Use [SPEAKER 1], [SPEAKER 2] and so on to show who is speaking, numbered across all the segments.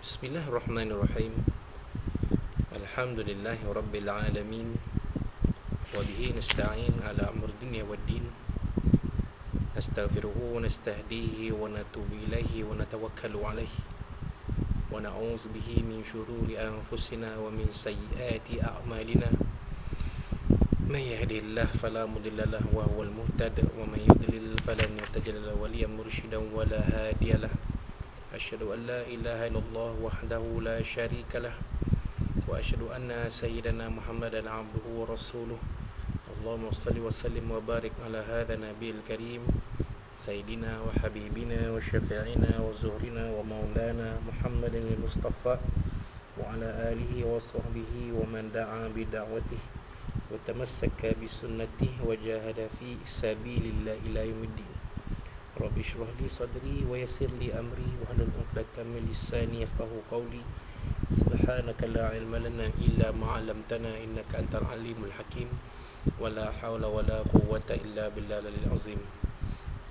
[SPEAKER 1] Bismillahirrahmanirrahim. Alhamdulillahi rabbil alamin. Wa bihi nasta'in ala amri dunya waddin. Nastaghfiruhu wa nastahdihi wa natubu ilaihi wa natawakkalu alaihi. Wa na'udzu bihi min shururi anfusina wa min sayyiati a'malina. Man yahdihillahu fala mudilla lahu wa huwal muhtad wa man yudlil falan tajida lahu waliyan murshidan wa la hadiya lahu. Asyhadu an la ilaha illallah wahdahu la syarika lah wa asyhadu anna sayyidana Muhammadan abduhu wa rasuluh. Allahumma shalli wa sallim wa barik ala hadha nabiyil karim sayyidina wa habibina wa syafi'ina wa zuhrina wa maulana Muhammadin al-Mustafa wa ala alihi wa sahbihi wa man da'a bi da'watihi wa tamassaka bi sunnatihi wa jahada fi sabilillah ila yaumiddin. Rabbi shrah li sadri wa yassir li amri wa hlul 'uqdatam min lisani yafqahu qawli. Subhanaka la ilma lana illa ma 'allamtana innaka antal alimul hakim. Wa la hawla wa la quwwata illa billahil azim.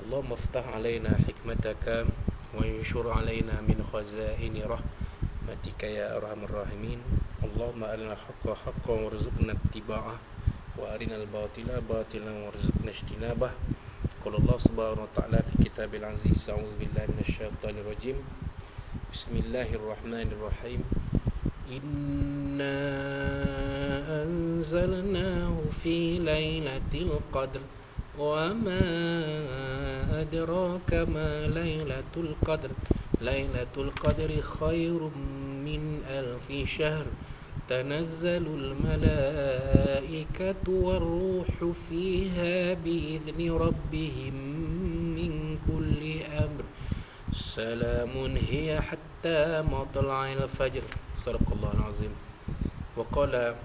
[SPEAKER 1] Allahumma iftah 'alaina hikmataka wa anshur 'alaina min khazaini rahmatika ya arhamar rahimin. Allahumma arina al-haqqa haqqan warzuqna ittiba'ah wa arina al-batila batilan warzuqna ijtinabah. Qala Allah subhanahu wa ta'ala fi kitabil aziz. A'udzu billahi minasyaitonir rajim. Bismillahirrahmanirrahim. Inna anzalnahu fi lailatul qadr wa ma adraka ma lailatul qadr. Lailatul qadri khairum min alfi syahr. تنزل الملائكة والروح فيها بإذن ربهم من كل أمر سلام هي حتى مطلع الفجر. صدق الله العظيم. وقال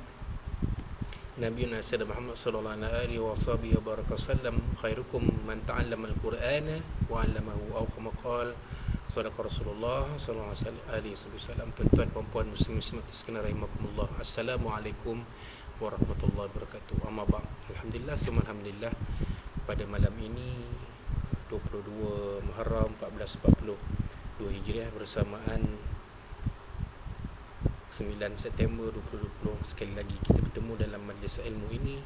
[SPEAKER 1] نبينا سيدنا محمد صلى الله عليه وصحبه وبارك وسلم خيركم من تعلم القرآن وعلمه أو كما قال صدق Rasulullah sallallahu alaihi wasallam. Tuan-tuan puan-puan muslim-muslimat sekalian rahimakumullah. Assalamualaikum warahmatullahi wabarakatuh. Amma ba'd. Alhamdulillah, alhamdulillah, pada malam ini 22 Muharram 1442 Hijriah bersamaan 9 September 2020, sekali lagi kita bertemu dalam majlis ilmu ini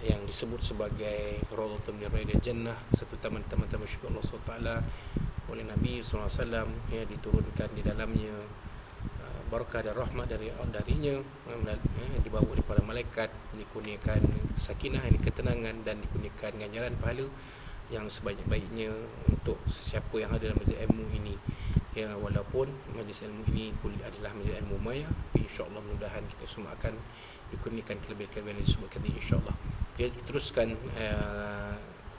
[SPEAKER 1] yang disebut sebagai Rawdatun min Riyadil Jannah, satu taman-taman syurga Allah SWT oleh Nabi SAW, ya, diturunkan di dalamnya barakah dan rahmat darinya, dibawa oleh para malaikat, dikurniakan sakinah, ketenangan, dan dikurniakan ganjaran pahala yang sebaik-baiknya untuk sesiapa yang ada dalam majlis ilmu ini. Ya, walaupun majlis ilmu ini adalah majlis ilmu maya, insya-Allah mudah-mudahan kita semua akan dikurniakan kelebihan-kelebihan yang disebutkan ini, insya-Allah. Kita teruskan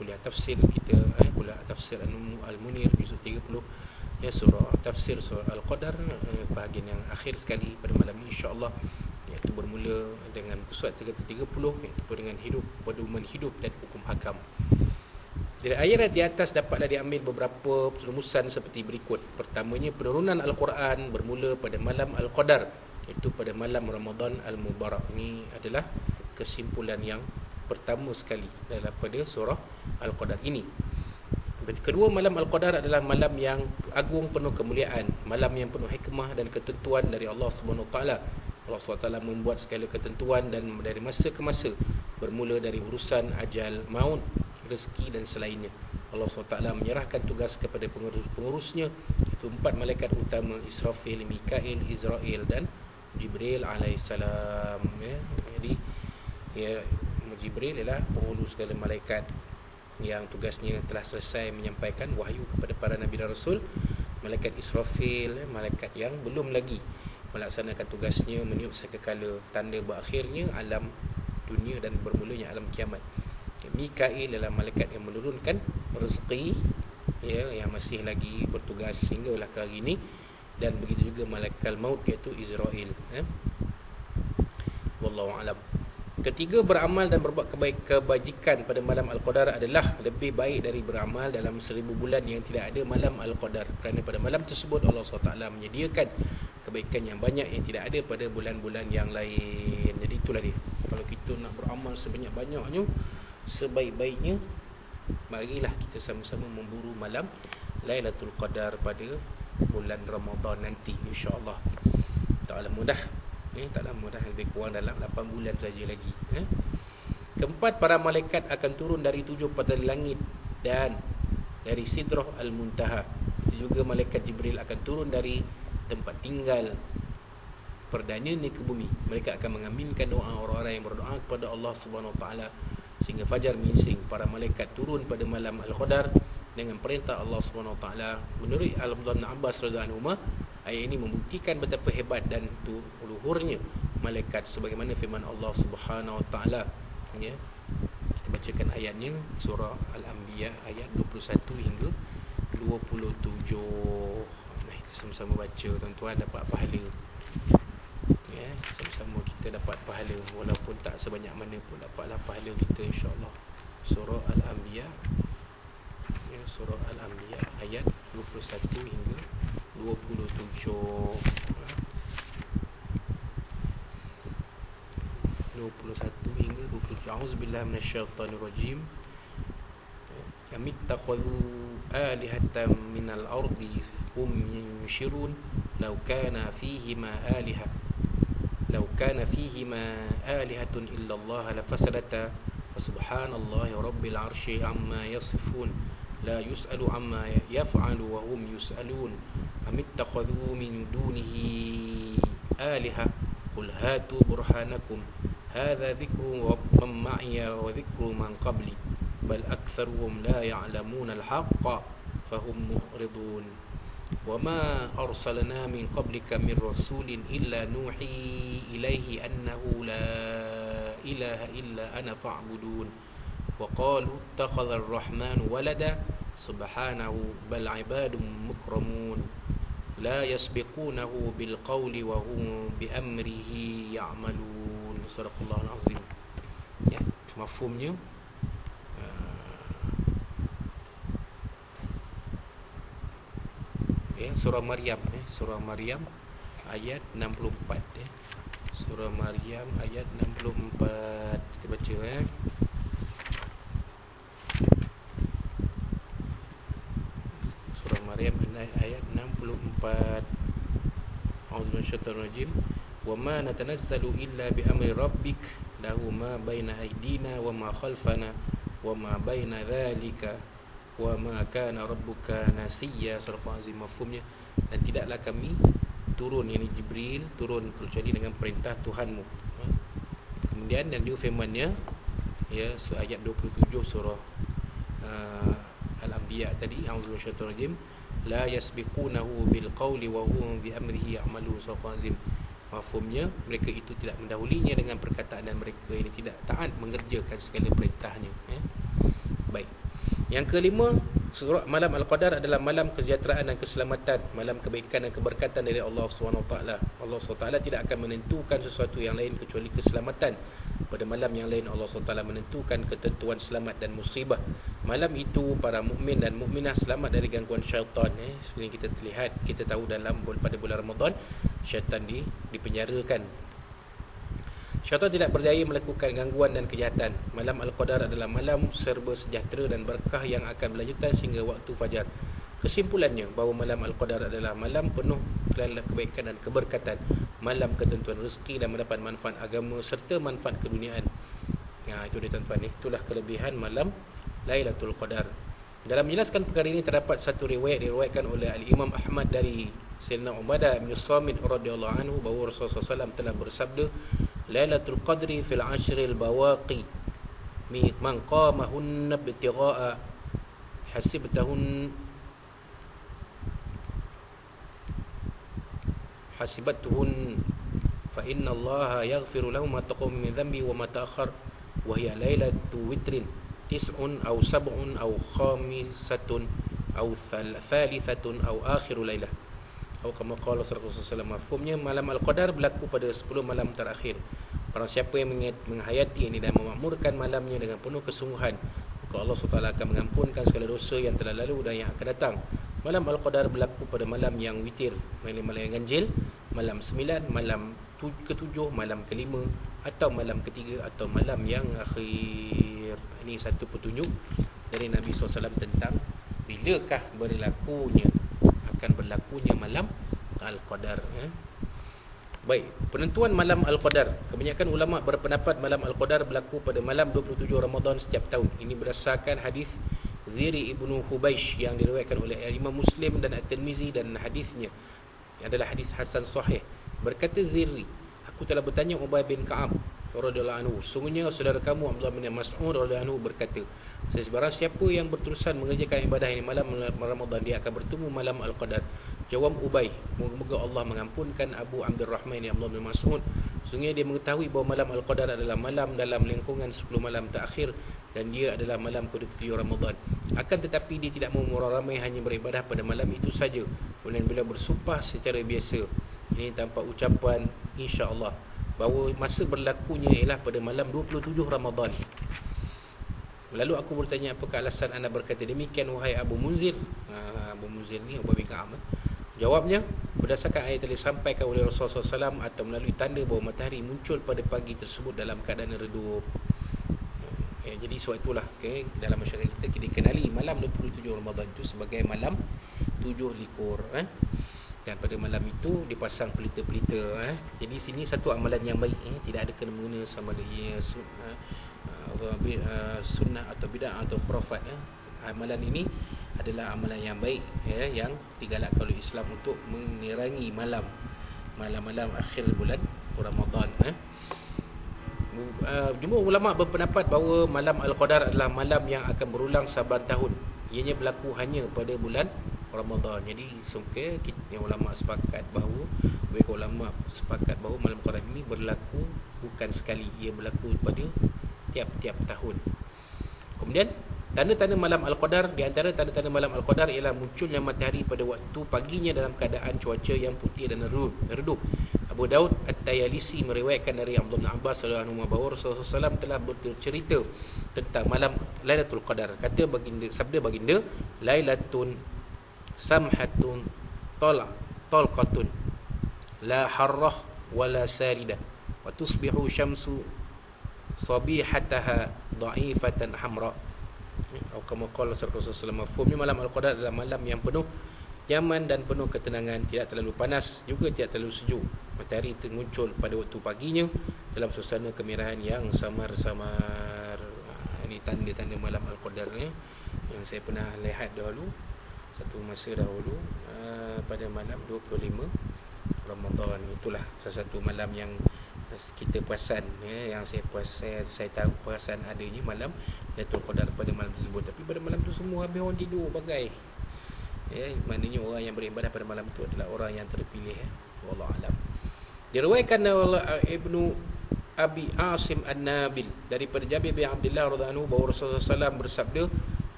[SPEAKER 1] kuliah tafsir kita, kuliah tafsir Al-Munir juzuk 30, ya, surah tafsir surah Al-Qadar, bahagian yang akhir sekali pada malam ini, insya-Allah, iaitu bermula dengan surat 30, iaitu dengan hidup, pedoman hidup dan hukum hakam. Dari ayat di atas dapatlah diambil beberapa rumusan seperti berikut. Pertamanya, penurunan Al-Quran bermula pada malam Al-Qadar, iaitu pada malam Ramadan Al-Mubarak. Ini adalah kesimpulan yang pertama sekali daripada surah Al-Qadar ini. Kedua, malam Al-Qadar adalah malam yang agung, penuh kemuliaan, malam yang penuh hikmah dan ketentuan dari Allah Subhanahu Wa Taala. Allah SWT membuat segala ketentuan dan dari masa ke masa, bermula dari urusan ajal, maut, rezeki dan selainnya. Allah SWT menyerahkan tugas kepada pengurusnya, itu 4 malaikat utama, Israfil, Mikail, Israel dan Jibril alaihissalam. Ya, jadi ya, Jibril ialah pengurus segala malaikat yang tugasnya telah selesai menyampaikan wahyu kepada para nabi dan rasul. Malaikat Israfil, malaikat yang belum lagi melaksanakan tugasnya, meniup sangkakala tanda berakhirnya alam dunia dan bermulanya alam kiamat. Mikail adalah malaikat yang menurunkan rezeki, ya, yang masih lagi bertugas sehinggalah ke hari ini, dan begitu juga malaikat maut iaitu Israel. Wallahu a'lam. Ketiga, beramal dan berbuat kebajikan pada malam Al-Qadar adalah lebih baik dari beramal dalam 1000 bulan yang tidak ada malam Al-Qadar, kerana pada malam tersebut Allah SWT menyediakan kebaikan yang banyak yang tidak ada pada bulan-bulan yang lain. Jadi itulah dia, kalau kita nak beramal sebanyak-banyaknya, sebaik-baiknya, marilah kita sama-sama memburu malam Lailatul Qadar pada bulan Ramadan nanti, insya-Allah. Taklah mudah. Taklah mudah, lebih kurang dalam 8 bulan saja lagi. Keempat, para malaikat akan turun dari 7 pada langit dan dari Sidrah Al-Muntaha. Itu juga malaikat Jibril akan turun dari tempat tinggal perdana ni ke bumi. Mereka akan mengaminkan doa orang-orang yang berdoa kepada Allah Subhanahu Wa Taala sehingga fajar menyingsing. Para malaikat turun pada malam Al-Qadar dengan perintah Allah Subhanahu Wa Taala. Menurut Al-Abdullah bin Abbas radhiyallahu anhu, ayat ini membuktikan betapa hebat dan luhurnya malaikat sebagaimana firman Allah Subhanahu Wa Taala. Ya. Kita bacakan ayatnya, surah Al-Anbiya ayat 21 hingga 27. Mari kita sama-sama baca, tuan-tuan, dapat pahala. Ya, sama-sama kita dapat pahala walaupun tak sebanyak mana pun dapatlah pahala kita, insya-Allah. Surah Al-Anbiya, ya, surah Al-Anbiya ayat 21 hingga 27. 21 hingga 27. Auzubillahi minasyaitonir rajim. Kami takhadhu alihatan minal ardi hum yunshirun law kana fihima alihah law kana fihima alihatun illa Allah lafasadata fasubhanallahi rabbil arsyi amma yasifun la yus'alu amma yaf'alu wa hum yus'alun am ittakhadhu min dunihi alihah qul hatu burhanakum hadza dzikru man ma'iya wa dzikru man qabli bal aktsaruhum la ya'lamuna al-haqqa fahum mu'ridun wa ma arsalna min qablika min rasulin illa nuhi ilaihi annahu la ilaha illa ana fa'budun wa qalu ittakhadha ar-rahmanu walada subhanahu bal 'ibadun mukramun la yasbiqunahu bil qawli wa hum bi amrihi ya'malun. Sadaqallahul azim. Ya, mafhumnya surah Maryam, surah Maryam ayat 64, surah Maryam ayat 64 kita baca. Surah Maryam ayat 64. A'udzubillahi minasyaitonir rajim. Wa ma natanazzalu illa bi amri rabbik lahu ma baina aydina wa ma khalfana wa ma baina dzalika wa ma kana rabbuka nasiya. Surah Azim. Mafhumnya, dan tidaklah kami turun, yakni Jibril turun kecuali dengan perintah Tuhanmu. Kemudian dan juga firman-Nya, ya, ayat 27 surah Al-Anbiya tadi, a'udzubillahi minasyaitonir rajim, la yasbiqunahu bil qawli wa hum bi amrihi ya'malun. Surah Azim. Mafhumnya, mereka itu tidak mendahulinya dengan perkataan dan mereka ini tidak taat mengerjakan segala perintahnya. Baik. Yang kelima, surah malam Al-Qadar adalah malam kesejahteraan dan keselamatan, malam kebaikan dan keberkatan dari Allah SWT. Allah SWT tidak akan menentukan sesuatu yang lain kecuali keselamatan. Pada malam yang lain Allah SWT menentukan ketentuan selamat dan musibah. Malam itu para mukmin dan mukminah selamat dari gangguan syaitan. Seperti kita lihat, kita tahu pada bulan Ramadan syaitan dipenjarakan. Syaitan tidak berdaya melakukan gangguan dan kejahatan. Malam Al-Qadar adalah malam serba sejahtera dan berkah yang akan berlanjutan sehingga waktu fajar. Kesimpulannya, bahawa malam Al-Qadar adalah malam penuh kebaikan dan keberkatan, malam ketentuan rezeki dan mendapat manfaat agama serta manfaat keduniaan. Itu dia, tuan-tuan, itulah kelebihan malam Lailatul Qadar. Dalam menjelaskan perkara ini terdapat satu riwayat diriwayatkan oleh Al-Imam Ahmad dari Sayyidina Ubadah bin Samit radhiyallahu anhu bahawa Rasulullah SAW telah bersabda, Lailatul Qadri fil ashril bawaqi man qamahunna ibtigha'a hasibatuhun fa inna Allah yaghfiru lahum ma taqaddama min dhanbi wa ma ta'akhkhar wa hiya lailatu witrin tis'un aw sab'un aw khamisatun aw thalithatun aw akhiru lailah. Atau kama qala Rasulullah SAW. Mafhumnya, malam Al-Qadar berlaku pada 10 malam terakhir. Barang siapa yang menghayati ini dan memakmurkan malamnya dengan penuh kesungguhan, maka Allah SWT akan mengampunkan segala dosa yang telah lalu dan yang akan datang. Malam Al-Qadar berlaku pada malam yang witir, malam yang ganjil, malam 9, malam ke-7, malam ke-5, atau malam ke-3, atau malam yang akhir. Ini satu petunjuk dari Nabi SAW tentang bilakah berlakunya akan berlakunya malam Al-Qadar. Baik, penentuan malam Al-Qadar. Kebanyakan ulama berpendapat malam Al-Qadar berlaku pada malam 27 Ramadan setiap tahun. Ini berdasarkan hadis Ziri ibnu Hubaish yang diriwayatkan oleh Imam Muslim dan At-Tirmizi, dan hadisnya adalah hadis hasan sahih. Berkata Ziri, aku telah bertanya Ubay bin Ka'ab radhiyallahu anhu, sungguhnya saudara kamu Abdullah bin Mas'ud radhiyallahu anhu berkata, sebarang siapa yang berterusan mengerjakan ibadah ini malam Ramadan, dia akan bertemu malam Al-Qadar. Jawab Ubay, moga-moga Allah mengampunkan Abu Abdurrahman yang Abdullah bin Mas'ud, sungguhnya dia mengetahui bahawa malam Al-Qadar adalah malam dalam lingkungan 10 malam terakhir, dan dia adalah malam ke-27 Ramadan. Akan tetapi dia tidak mahu orang ramai hanya beribadah pada malam itu saja. Kemudian bila bersumpah secara biasa, ini tanpa ucapan insya-Allah, bahawa masa berlakunya ialah pada malam 27 Ramadan. Lalu aku bertanya, apakah alasan anda berkata demikian wahai Abu Munzir? Abu Munzir ni Abu Bakar Ahmad. Jawabnya, berdasarkan ayat yang disampaikan oleh Rasulullah SAW atau melalui tanda bahawa matahari muncul pada pagi tersebut dalam keadaan redup. Jadi sebab itulah dalam masyarakat kita kenali malam 27 Ramadan itu sebagai malam 7 likur. Dan pada malam itu dipasang pelita-pelita. Jadi sini satu amalan yang baik, tidak ada kena-mengena sama ada ia sunnah atau bid'ah atau khurafat. Amalan ini adalah amalan yang baik, yang digalakkan oleh Islam untuk menerangi malam-malam akhir bulan Ramadan. Jumhur ulama berpendapat bahawa malam Al-Qadar adalah malam yang akan berulang saban tahun. Ianya berlaku hanya pada bulan Ramadan. Jadi kita ulama sepakat bahawa malam Al-Qadar ini berlaku bukan sekali, ia berlaku pada tiap-tiap tahun. Kemudian tanda-tanda malam Al-Qadar, di antara tanda-tanda malam Al-Qadar ialah munculnya matahari pada waktu paginya dalam keadaan cuaca yang putih dan redup. Abu Daud At-Tayalisi meriwayatkan dari Abdullah bin Abbas radhiyallahu anhu bahawa Rasulullah SAW telah bercerita tentang malam Lailatul Qadar. Sabda baginda, Lailatun samhatun talqatun la harrah wala saridah wa tusbihu syamsu sabihataha dha'ifatan hamra. Atau kama qala Rasulullah SAW, mafhumnya malam Al-Qadar adalah malam yang penuh nyaman dan penuh ketenangan, tidak terlalu panas juga tidak terlalu sejuk. Matahari muncul pada waktu paginya dalam suasana kemerahan yang samar-samar. Ini tanda-tanda malam Al-Qadar yang saya pernah lihat dahulu, satu masa dahulu, pada malam 25 Ramadan. Itulah salah satu malam yang kita perasan, yang saya tahu perasan adanya malam Lailatul Qadar pada malam tersebut. Tapi pada malam tu semua habis orang tidur bagai. Maknanya orang yang beribadah pada malam itu adalah orang yang terpilih. Wallahu alam. Diriwayatkan oleh Ibnu Abi Asim An-Nabil daripada Jabir bin Abdullah radhiyallahu anhu bahawa Rasulullah SAW bersabda,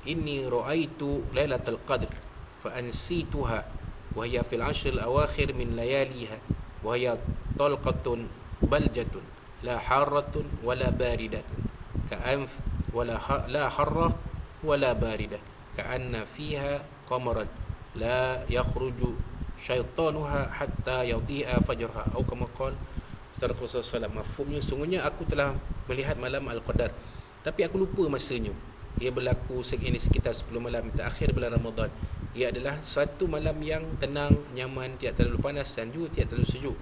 [SPEAKER 1] inni ra'aitu Lailatul Qadr fa ansituha wa hiya fil 'ashr al-awakhir min layaliha wa hiya talqatun baljatun la harratun wala baridatun ka'anf wala la harrah wala baridah ka'anna fiha qamaran la yakhruju syaitanuha hatta yadhi'a fajrha atau kama qala Rasulullah SAW. Mafhumnya, sungguhnya aku telah melihat malam Al-Qadar tapi aku lupa masanya. Ia berlaku sekitar 10 malam terakhir bulan Ramadan. Ia adalah satu malam yang tenang, nyaman, tidak terlalu panas dan juga tidak terlalu sejuk.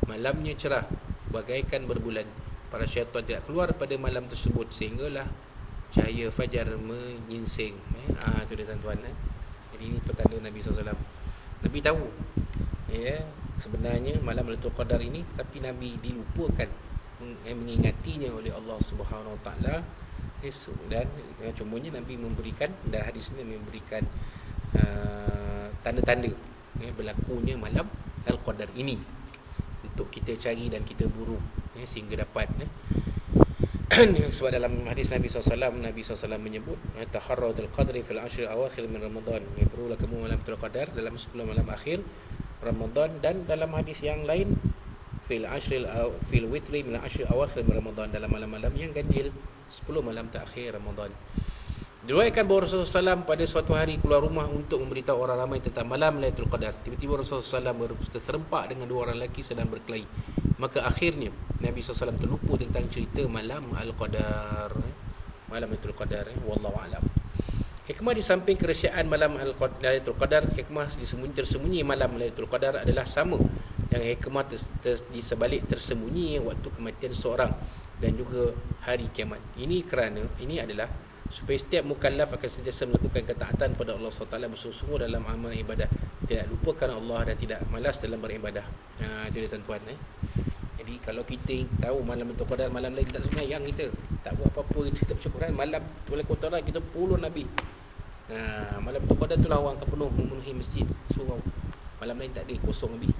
[SPEAKER 1] Malamnya cerah bagaikan berbulan. Para syaitan tidak keluar pada malam tersebut sehinggalah cahaya fajar menyingsing. Itu dia tuan-tuan. Jadi ini petanda Nabi SAW. Nabi tahu sebenarnya malam Lailatul Qadar ini, tapi Nabi dilupakan mengingatinya oleh Allah Subhanahu Wa Taala. Dan cumanya Nabi memberikan, dan hadis ini memberikan tanda-tanda berlakunya malam Al-Qadar ini untuk kita cari dan kita buru sehingga dapat. Sebab dalam hadis Nabi SAW, Nabi SAW menyebut taharratul qadri fil 'ashr awakhir min Ramadan, perlulah kamu malam Qadar dalam 10 malam akhir Ramadan. Dan dalam hadis yang lain fil witri min 'ashr awakhir min Ramadan, dalam malam-malam yang ganjil 10 malam terakhir Ramadan. Diriwayatkan bahawa Rasulullah SAW pada suatu hari keluar rumah untuk memberitahu orang ramai tentang malam Lailatul Qadar. Tiba-tiba Rasulullah SAW terserempak dengan dua orang lelaki sedang berkelahi. Maka akhirnya Nabi SAW terlupa tentang cerita malam Al-Qadar, malam Lailatul Qadar. Wallahu a'lam. Hikmah di samping kerahsiaan malam Lailatul Qadar, hikmah tersembunyi malam Lailatul Qadar adalah sama yang hikmah di sebalik tersembunyi waktu kematian seorang dan juga hari kiamat. Ini adalah supaya setiap mukallaf akan sentiasa melakukan ketaatan pada Allah SWT, bersungguh-sungguh dalam amal ibadah, tidak lupakan Allah dan tidak malas dalam beribadah. Itu dia tuan-tuan. Jadi kalau kita tahu malam Lailatul Qadar, malam lain tak sembahyang, kita tak buat apa-apa, kita baca Quran, malam Lailatul Qadar kita puluh Nabi. Malam Lailatul Qadar itulah orang akan penuh memenuhi masjid surau. Malam lain tak ada, kosong Nabi.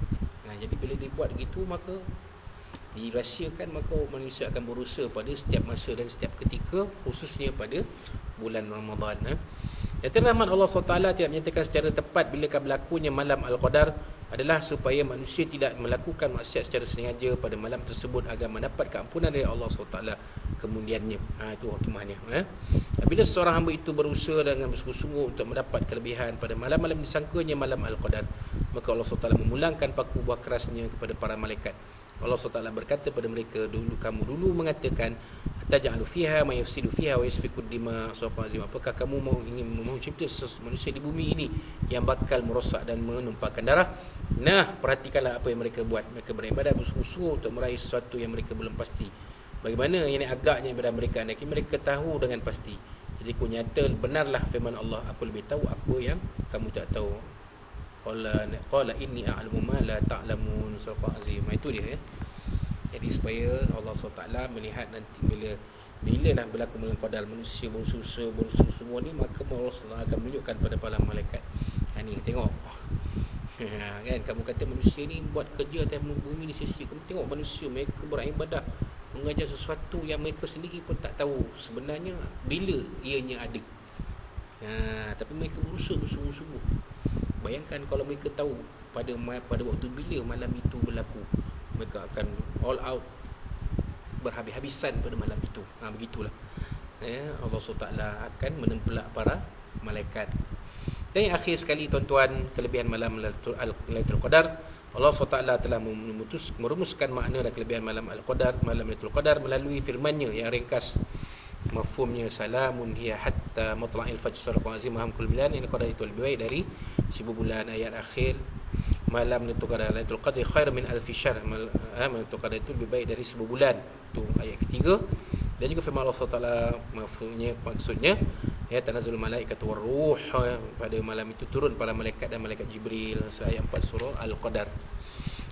[SPEAKER 1] Jadi bila dibuat begitu, maka dirahsiakan, maka manusia akan berusaha pada setiap masa dan setiap ketika, khususnya pada bulan Ramadan. Dan rahmat Allah SWT tidak menyatakan secara tepat bila berlakunya malam Al-Qadar adalah supaya manusia tidak melakukan maksiat secara sengaja pada malam tersebut agar mendapat keampunan dari Allah SWT kemudiannya. Itu hikmahnya. Bila seorang hamba itu berusaha dengan bersungguh-sungguh untuk mendapat kelebihan pada malam-malam disangkanya malam Al-Qadar, maka Allah SWT memulangkan paku buah kerasnya kepada para malaikat. Allah SWT berkata pada mereka, kamu dulu mengatakan taj'alu fiha ma yufsidu fiha wa yasfiku dima azim. Apakah kamu ingin mencipta manusia di bumi ini yang bakal merosak dan menumpahkan darah? Perhatikanlah apa yang mereka buat. Mereka beribadah bersungguh-sungguh untuk meraih sesuatu yang mereka belum pasti. Bagaimana ini agaknya ibadah mereka, mereka tahu dengan pasti. Jadi nyata benarlah firman Allah, aku lebih tahu apa yang kamu tak tahu. Qala inni a'lamu ma la ta'lamun. Surah Azim. Itu dia. Jadi supaya Allah SWT melihat nanti bila dah berlaku malam Qadar, manusia berusaha semua ni, maka Allah SWT akan menunjukkan pada para malaikat. Ni tengok. Kan kamu kata manusia ni buat kerja atas bumi ni sia-sia. Kamu tengok manusia, mereka beribadah, mengajar sesuatu yang mereka sendiri pun tak tahu sebenarnya bila ianya ada. Tapi mereka berusaha bersungguh-sungguh. Bayangkan kalau mereka tahu pada waktu bila malam itu berlaku, mereka akan all out, berhabis-habisan pada malam itu. Begitulah. Allah SWT akan menempelak para malaikat. Dan yang akhir sekali tuan-tuan, kelebihan malam Lailatul Qadar, Allah SWT telah merumuskan makna dan kelebihan malam Al-Qadar, malam Lailatul Qadar melalui firman-Nya yang ringkas. Mafhumnya salamun hiya hatta matla'il fajr. Surah Azim Muhammad Kulmilan. Ini qadar itu lebih baik dari 1000 bulan. Ayat akhir malam Lailatul Qadar, Lailatul Qadri khair min alfi syahr. Malam Lailatul Qadar itu lebih baik dari 1000 bulan. Itu ayat ketiga. Dan juga firman Allah SWT, maksudnya tanazzalul malaikatu warruh, pada malam itu turun para malaikat dan malaikat Jibril. Ayat 4 surah Al-Qadar.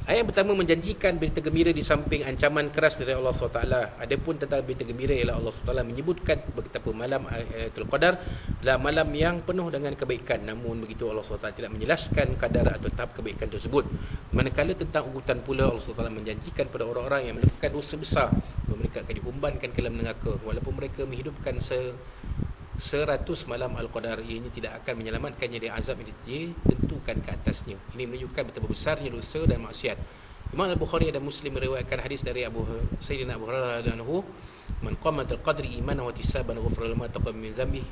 [SPEAKER 1] Ayat pertama menjanjikan berita gembira di samping ancaman keras dari Allah SWT. Adapun tentang berita gembira ialah Allah SWT menyebutkan betapa malam Lailatul Qadar adalah malam yang penuh dengan kebaikan. Namun begitu Allah SWT tidak menjelaskan kadar atau tahap kebaikan tersebut. Manakala tentang ugutan pula, Allah SWT menjanjikan pada orang-orang yang melakukan dosa besar bahawa mereka akan diumbankan ke dalam neraka walaupun mereka menghidupkan 100 malam Al-Qadar. Ianya tidak akan menyelamatkannya dari azab yang ditentukan ke atasnya. Ini menunjukkan betapa besarnya dosa dan maksiat. Imam Al-Bukhari dan Muslim meriwayatkan hadis dari Sayyidina Abu Hurairah radhiyallahu anhu, man qama al-qadri imanan wa ihtisaban ghufira lahu ma taqaddama min dhanbihi,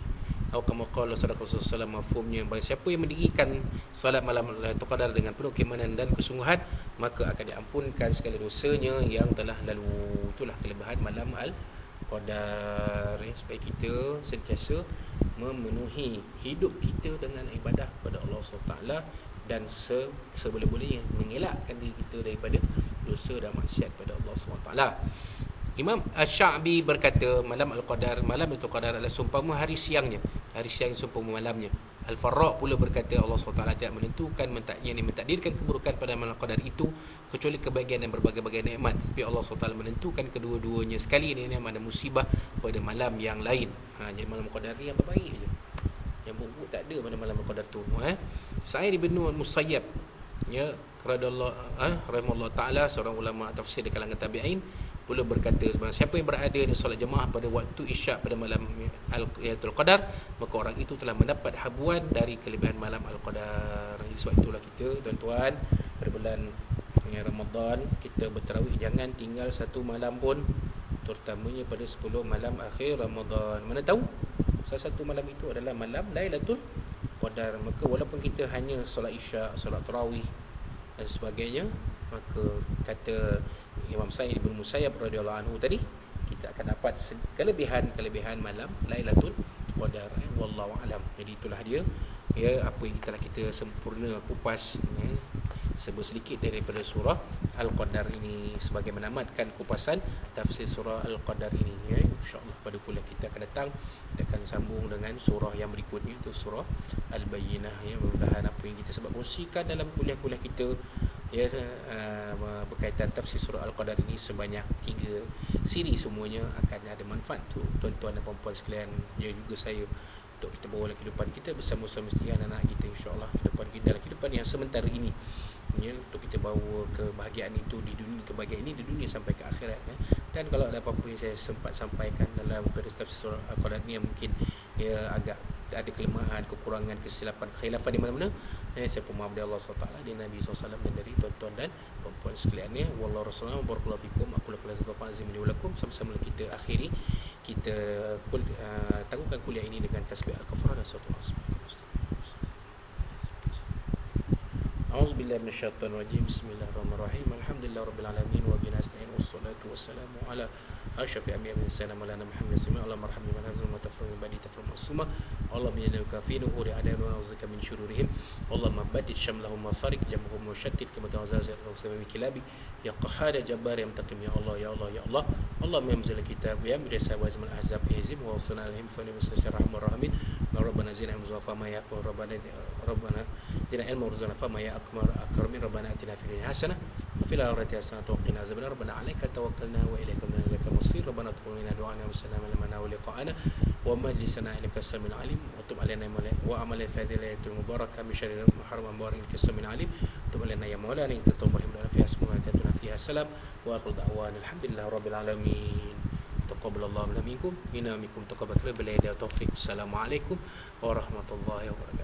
[SPEAKER 1] atau kama qala sallallahu alaihi wasallam. Mafhumnya, barang siapa yang mendirikan salat malam Lailatul Qadar dengan penuh keimanan dan kesungguhan, maka akan diampunkan segala dosanya yang telah lalu. Itulah kelebihan malam Qadar, supaya kita sentiasa memenuhi hidup kita dengan ibadah kepada Allah SWT dan seboleh-bolehnya mengelakkan diri kita daripada dosa dan maksiat pada Allah SWT. Imam Asy-Sya'bi berkata, malam Al-Qadar, malam Lailatul Qadar adalah seumpama hari siangnya, hari siang seumpama malamnya. Al-Farra' pula berkata, Allah SWT tidak menentukan mentakdirkan keburukan pada malam Qadar itu kecuali kebahagiaan dan berbagai-bagai nikmat. Tapi Allah SWT menentukan kedua-duanya sekali. Ini ada musibah pada malam yang lain. Jadi malam Qadar ni yang baik je, yang buruk tak ada pada malam Qadar tu. Sa'id bin Musayyab, rahimahullah ta'ala, seorang ulama tafsir di kalangan tabi'in, pula berkata, siapa yang berada di solat jemaah pada waktu isyak pada malam Lailatul Qadar, maka orang itu telah mendapat habuan dari kelebihan malam Al-Qadar. Sebab itulah kita, tuan-tuan, pada bulan Ramadan, kita bertarawih jangan tinggal satu malam pun, terutamanya pada 10 malam akhir Ramadan. Mana tahu salah satu malam itu adalah malam Lailatul Qadar. Maka walaupun kita hanya solat isyak, solat tarawih dan sebagainya, maka kata Imam Sa'id bin Musayyab radhiyallahu anhu tadi, kita akan dapat kelebihan malam Lailatul qadar. Wallahu alam. Jadi itulah dia ya apa yang telah kita sempurna kupas ya, sebut sedikit daripada surah Al-Qadar ini sebagai menamatkan kupasan tafsir surah Al-Qadar ini ya. InsyaAllah pada kuliah kita akan datang kita akan sambung dengan surah yang berikutnya, itu surah Al-Bayyinah ya. Mudah-mudahan apa yang kita sebab kongsikan dalam kuliah-kuliah kita ya berkaitan tafsir surah Al-Qadar ini sebanyak 3 siri semuanya akan ada manfaat untuk tuan-tuan dan puan-puan sekalian ya, juga saya, untuk kita bawa dalam kehidupan kita bersama suami isteri anak-anak kita, insya-Allah kehidupan kita dalam kehidupan yang sementara ini ya, untuk kita bawa kebahagiaan itu di dunia, kebahagiaan ini di dunia sampai ke akhirat ya. Dan kalau ada apa-apa yang saya sempat sampaikan dalam tafsir surah Al-Qadar ni yang mungkin ya agak ada kelemahan, kekurangan, kesilapan, khilafan di mana-mana, saya mohon dari Allah SWT, dari Nabi SAW, dan dari tuan-tuan dan puan-puan sekalian ya. Wallahu rasulullah wa barakallahu fikum. Aku lakukan sebab azim li walakum. Sama-sama kita akhiri, kita tangguhkan kuliah ini dengan tasbih al-kafarah dan surah al-asr. أعوذ بالله من الشيطان الرجيم بسم الله الرحمن الرحيم الحمد لله رب العالمين وبه نستعين والصلاة والسلام على أشرف الأنبياء والمرسلين مولانا محمد صلى الله عليه وسلم اللهم ارحمني من هذا المتفرق من بعد تفرق معصومة اللهم إنك في نور أعداء ونعوذ بك من شرورهم اللهم بدد شملهم وفارق جمعهم وشتت كما تزلزل الرسل من كلابي يا قهار جبار يا منتقم يا الله يا الله يا الله اللهم يا منزل الكتاب يا مدرس وازم الأحزاب اهزم ووصلنا عليهم فنمسك الرحمن الرحيم ربنا زدنا علما فما يكفر ربنا زدنا علما وارزقنا فما يا أكرمين ربنا آتنا في الدنيا حسنة وفي الآخرة حسنة وقنا عذاب النار ربنا عليك توكلنا وإليك إليك المصير ربنا تقبل منا دعانا وسلام لنا ولقاءنا ومجلسنا إنك السميع العليم وتب علينا وعمل في هذه الليلة المباركة من شر محرم مبارك إنك السميع العليم تب علينا يا مولانا إنك توب رحيم لنا فيها اسمها تأتنا فيها السلام وآخر دعوانا الحمد لله رب العالمين تقبل الله منا منكم إنا منكم تقبل بالله والتوفيق السلام عليكم ورحمة الله وبركاته.